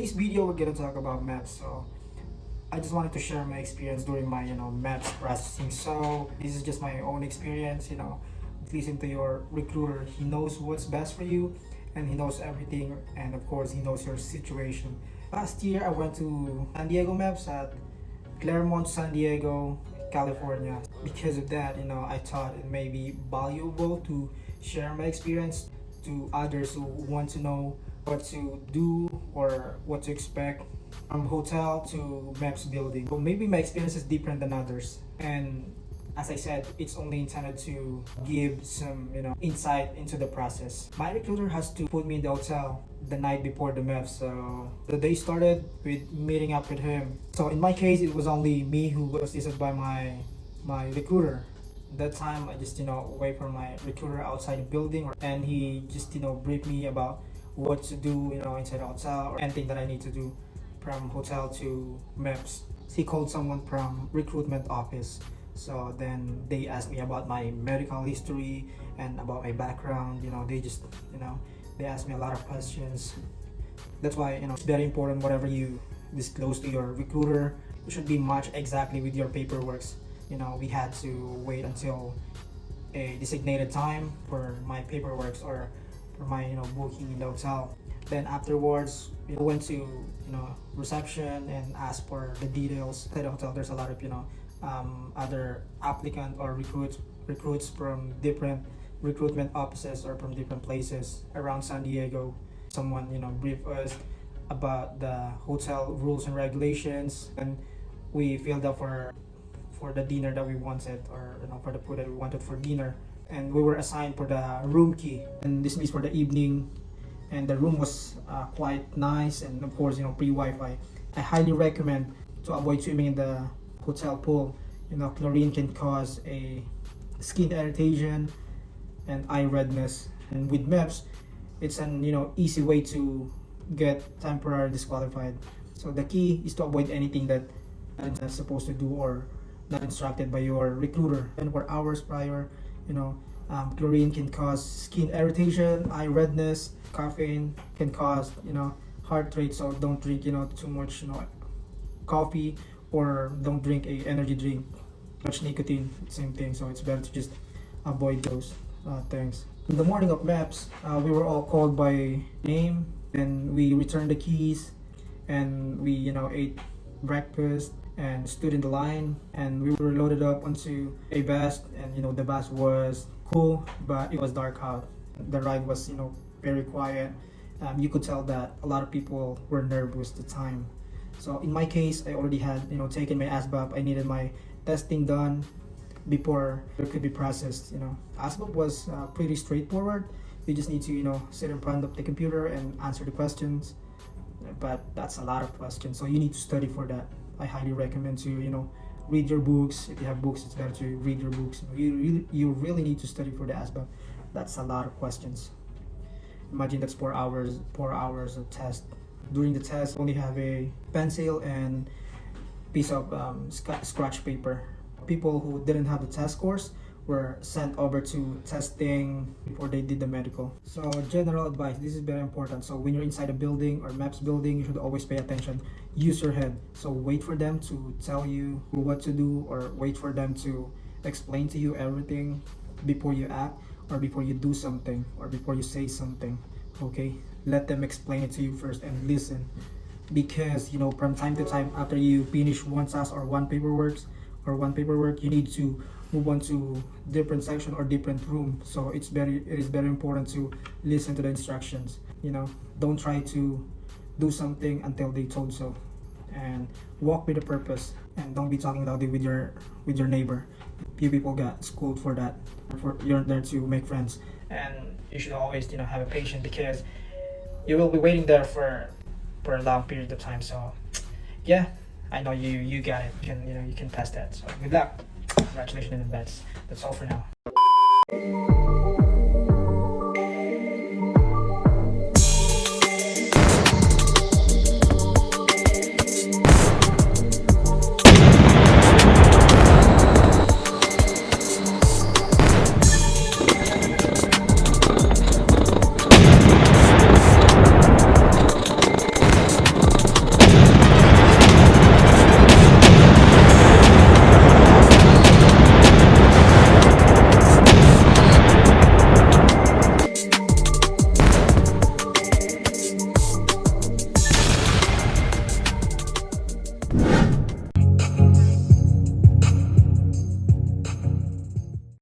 today's video we're gonna talk about MEPS. So I just wanted to share my experience during my MEPS processing. So this is just my own experience. Listen to your recruiter. He knows what's best for you, and he knows everything, and of course he knows your situation. Last year I went to San Diego MEPS at Claremont, San Diego, California. Because of that, I thought it may be valuable to share my experience to others who want to know what to do or what to expect from hotel to MEPS building. So maybe my experience is different than others, and as I said, it's only intended to give some insight into the process. My recruiter has to put me in the hotel the night before the MEPS, so the day started with meeting up with him. So in my case, it was only me who was assisted by my recruiter. That time I just wait for my recruiter outside the building, and he just briefed me about what to do inside the hotel or anything that I need to do from hotel to MEPS. He called someone from recruitment office. So then they asked me about my medical history and about my background. They just they asked me a lot of questions. That's why it's very important whatever you disclose to your recruiter, you should be matched exactly with your paperwork. We had to wait until a designated time for my paperwork or for my booking in the hotel. Then afterwards we went to reception and asked for the details. At the hotel there's a lot of other applicant or recruits from different recruitment offices or from different places around San Diego. Someone briefed us about the hotel rules and regulations, and we filled up for the dinner that we wanted, or for the food that we wanted for dinner. And we were assigned for the room key, and this means for the evening. And the room was quite nice, and of course pre-Wi-Fi. I highly recommend to avoid swimming in the hotel pool. Chlorine can cause a skin irritation and eye redness, and with MEPS it's an easy way to get temporarily disqualified. So the key is to avoid anything that you're not supposed to do or not instructed by your recruiter. And for hours prior, chlorine can cause skin irritation, eye redness. Caffeine can cause heart rate, so don't drink too much coffee, or don't drink a energy drink. Much nicotine, same thing. So it's better to just avoid those things. In the morning of MEPS, we were all called by name, and we returned the keys, and we ate breakfast and stood in the line, and we were loaded up onto a bus. And the bus was cool, but it was dark out. The ride was very quiet. You could tell that a lot of people were nervous at the time. So in my case, I already had taken my ASVAB. I needed my testing done before it could be processed. ASVAB was pretty straightforward. You just need to sit in front of the computer and answer the questions, but that's a lot of questions, so you need to study for that. I highly recommend to read your books. If you have books, it's better to read your books. You really need to study for the ASVAB. That's a lot of questions. Imagine that's 4 hours of test. During the test, only have a pencil and piece of scratch paper. People who didn't have the test scores were sent over to testing before they did the medical. So general advice, this is very important. So when you're inside a building or MEPS building, you should always pay attention. Use your head. So wait for them to tell you what to do, or wait for them to explain to you everything before you act, or before you do something, or before you say something. Okay, let them explain it to you first, and listen, because from time to time, after you finish one task or one paperwork, you need to move on to different section or different room. So it is very important to listen to the instructions. Don't try to do something until they told so, and walk with a purpose, and don't be talking loudly with your neighbor. Few people got schooled for that. You're there to make friends, and you should always have a patience, because you will be waiting there for a long period of time. So yeah, I know you got it. You can pass that. So good luck. Congratulations in advance. That's all for now.